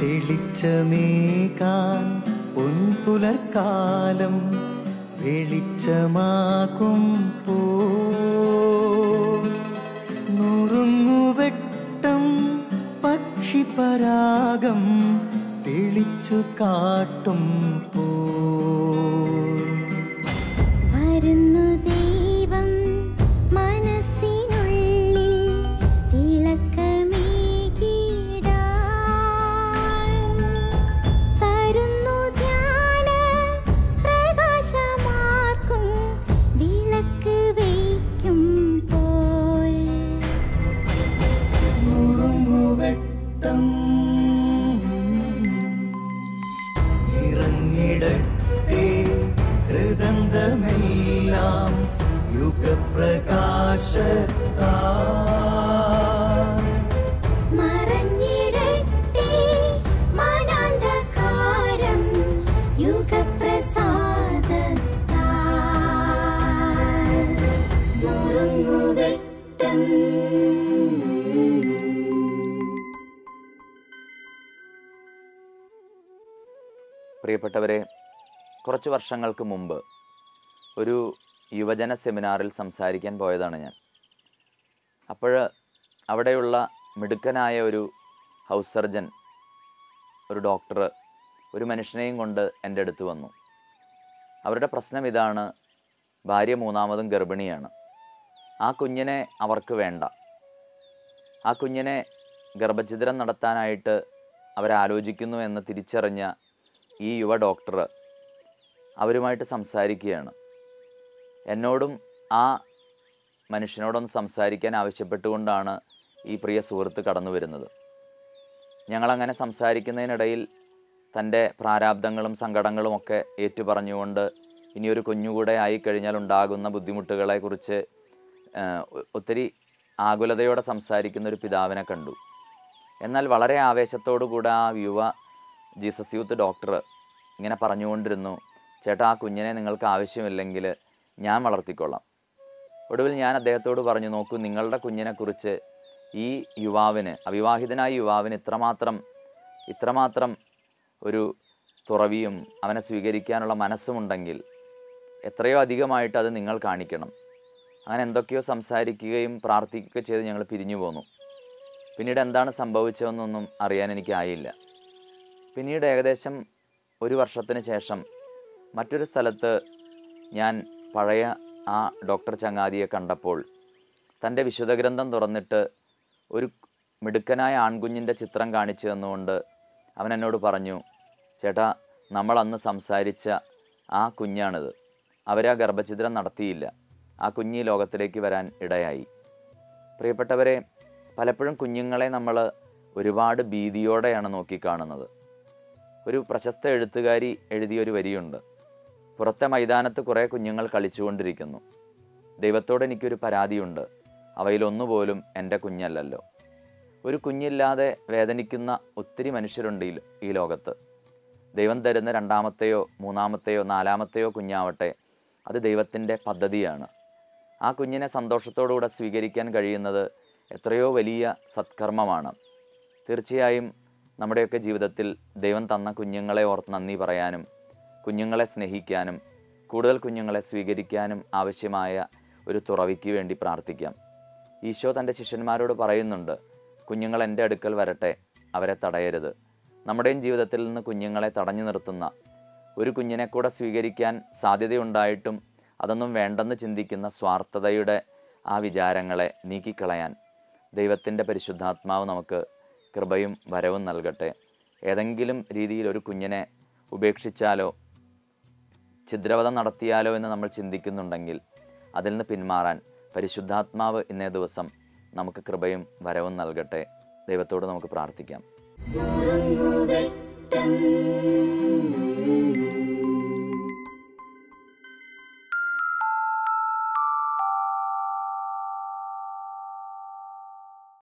തെളിച്ചമേകാൻ പൊൻപുലർക്കാലം വെളിച്ചമാകുമ്പോ നുറുങ്ങുവെട്ടം പക്ഷിപരാഗം തെളിച്ചു കാട്ടുമ്പോ വരുന്നു ദൈവം മനസ്സിനുള്ളിൽ തിളക്കമേകിടാൻ തരുന്നു ധ്യാന പ്രകാശമാർക്കും വിളക്ക് വയ്ക്കുമ്പോൾ നുറുങ്ങുവെട്ടം ഇറങ്ങിടട്ടെ ഹൃദന്തമെല്ലാം യുഗപ്രകാശത്താൽ മറഞ്ഞിടട്ടെ മനാന്ധകാരം യുഗപ്രസാദത്താൽ നുറുങ്ങുവെട്ടം. പ്രിയപ്പെട്ടവരെ, കുറച്ച് വർഷങ്ങൾക്ക് മുമ്പ് ഒരു യുവജന സെമിനാറിൽ സംസാരിക്കാൻ പോയതാണ് ഞാൻ. അപ്പോൾ അവിടെയുള്ള മിടുക്കനായ ഒരു ഹൗസ് സർജൻ, ഒരു ഡോക്ടർ, ഒരു മനുഷ്യനെയും കൊണ്ട് എൻ്റെ അടുത്ത് വന്നു. അവരുടെ പ്രശ്നം ഇതാണ്: ഭാര്യ മൂന്നാമതും ഗർഭിണിയാണ്. ആ കുഞ്ഞിനെ അവർക്ക് വേണ്ട. ആ കുഞ്ഞിനെ ഗർഭഛിദ്രം നടത്താനായിട്ട് അവരാലോചിക്കുന്നു എന്ന് തിരിച്ചറിഞ്ഞ ഈ യുവ ഡോക്ടർ അവരുമായിട്ട് സംസാരിക്കുകയാണ്. എന്നോടും ആ മനുഷ്യനോടൊന്ന് സംസാരിക്കാൻ ആവശ്യപ്പെട്ടുകൊണ്ടാണ് ഈ പ്രിയ സുഹൃത്ത് കടന്നു വരുന്നത്. ഞങ്ങളങ്ങനെ സംസാരിക്കുന്നതിനിടയിൽ തൻ്റെ പ്രാരാബ്ദങ്ങളും സങ്കടങ്ങളുമൊക്കെ ഏറ്റുപറഞ്ഞുകൊണ്ട് ഇനിയൊരു കുഞ്ഞുകൂടെ ആയിക്കഴിഞ്ഞാൽ ഉണ്ടാകുന്ന ബുദ്ധിമുട്ടുകളെക്കുറിച്ച് ഒത്തിരി ആകുലതയോടെ സംസാരിക്കുന്ന ഒരു പിതാവിനെ കണ്ടു. എന്നാൽ വളരെ ആവേശത്തോടു കൂടെ ആ യുവ ജീസസ് യൂത്ത് ഡോക്ടർ ഇങ്ങനെ പറഞ്ഞുകൊണ്ടിരുന്നു: ചേട്ടാ, ആ കുഞ്ഞിനെ നിങ്ങൾക്ക് ആവശ്യമില്ലെങ്കിൽ ഞാൻ വളർത്തിക്കൊള്ളാം. ഒടുവിൽ ഞാൻ അദ്ദേഹത്തോട് പറഞ്ഞു: നോക്കൂ, നിങ്ങളുടെ കുഞ്ഞിനെക്കുറിച്ച് ഈ യുവാവിന്, അവിവാഹിതനായ യുവാവിന് ഇത്രമാത്രം ഒരു തുറവിയും അവനെ സ്വീകരിക്കാനുള്ള മനസ്സുമുണ്ടെങ്കിൽ എത്രയോ അധികമായിട്ട് അത് നിങ്ങൾ കാണിക്കണം. അങ്ങനെ എന്തൊക്കെയോ സംസാരിക്കുകയും പ്രാർത്ഥിക്കുകയൊക്കെ ചെയ്ത് ഞങ്ങൾ പിരിഞ്ഞു പോന്നു. പിന്നീട് എന്താണ് സംഭവിച്ചതെന്നൊന്നും അറിയാൻ എനിക്കായില്ല. പിന്നീട് ഏകദേശം ഒരു വർഷത്തിന് ശേഷം മറ്റൊരു സ്ഥലത്ത് ഞാൻ പഴയ ആ ഡോക്ടർ ചങ്ങാതിയെ കണ്ടപ്പോൾ തൻ്റെ വിശുദ്ധ ഗ്രന്ഥം തുറന്നിട്ട് ഒരു മിടുക്കനായ ആൺകുഞ്ഞിൻ്റെ ചിത്രം കാണിച്ചു തന്നുകൊണ്ട് അവൻ എന്നോട് പറഞ്ഞു: ചേട്ടാ, നമ്മൾ അന്ന് സംസാരിച്ച ആ കുഞ്ഞാണിത്. അവരാ ഗർഭഛിദ്രം നടത്തിയില്ല. ആ കുഞ്ഞ് ഈ ലോകത്തിലേക്ക് വരാൻ ഇടയായി. പ്രിയപ്പെട്ടവരെ, പലപ്പോഴും കുഞ്ഞുങ്ങളെ നമ്മൾ ഒരുപാട് ഭീതിയോടെയാണ് നോക്കിക്കാണുന്നത്. ഒരു പ്രശസ്ത എഴുത്തുകാരി എഴുതിയൊരു വരിയുണ്ട്: പുറത്തെ മൈതാനത്ത് കുറേ കുഞ്ഞുങ്ങൾ കളിച്ചുകൊണ്ടിരിക്കുന്നു. ദൈവത്തോട് എനിക്കൊരു പരാതിയുണ്ട്, അവയിലൊന്നുപോലും എൻ്റെ കുഞ്ഞല്ലല്ലോ. ഒരു കുഞ്ഞില്ലാതെ വേദനിക്കുന്ന ഒത്തിരി മനുഷ്യരുണ്ട് ഈ ലോകത്ത്. ദൈവം തരുന്ന രണ്ടാമത്തെയോ മൂന്നാമത്തെയോ നാലാമത്തെയോ കുഞ്ഞാവട്ടെ, അത് ദൈവത്തിൻ്റെ പദ്ധതിയാണ്. ആ കുഞ്ഞിനെ സന്തോഷത്തോടുകൂടെ സ്വീകരിക്കാൻ കഴിയുന്നത് എത്രയോ വലിയ സത്കർമ്മമാണ്. തീർച്ചയായും നമ്മുടെയൊക്കെ ജീവിതത്തിൽ ദൈവം തന്ന കുഞ്ഞുങ്ങളെ ഓർത്ത് നന്ദി പറയാനും കുഞ്ഞുങ്ങളെ സ്നേഹിക്കാനും കൂടുതൽ കുഞ്ഞുങ്ങളെ സ്വീകരിക്കാനും ആവശ്യമായ ഒരു തുറവിക്ക് വേണ്ടി പ്രാർത്ഥിക്കാം. ഈശോ തൻ്റെ ശിഷ്യന്മാരോട് പറയുന്നുണ്ട്: കുഞ്ഞുങ്ങൾ എൻ്റെ അടുക്കൽ വരട്ടെ, അവരെ തടയരുത്. നമ്മുടെയും ജീവിതത്തിൽ നിന്ന് കുഞ്ഞുങ്ങളെ തടഞ്ഞു നിർത്തുന്ന, ഒരു കുഞ്ഞിനെ കൂടെ സ്വീകരിക്കാൻ സാധ്യതയുണ്ടായിട്ടും അതൊന്നും വേണ്ടെന്ന് ചിന്തിക്കുന്ന സ്വാർത്ഥതയുടെ ആ വിചാരങ്ങളെ നീക്കിക്കളയാൻ ദൈവത്തിൻ്റെ പരിശുദ്ധാത്മാവ് നമുക്ക് കൃപയും വരവും നൽകട്ടെ. ഏതെങ്കിലും രീതിയിൽ ഒരു കുഞ്ഞിനെ ഉപേക്ഷിച്ചാലോ ഛിദ്രവധം നടത്തിയാലോ എന്ന് നമ്മൾ ചിന്തിക്കുന്നുണ്ടെങ്കിൽ അതിൽ നിന്ന് പിന്മാറാൻ പരിശുദ്ധാത്മാവ് ഇന്നേ ദിവസം നമുക്ക് കൃപയും വരവും നൽകട്ടെ. ദൈവത്തോട് നമുക്ക് പ്രാർത്ഥിക്കാം.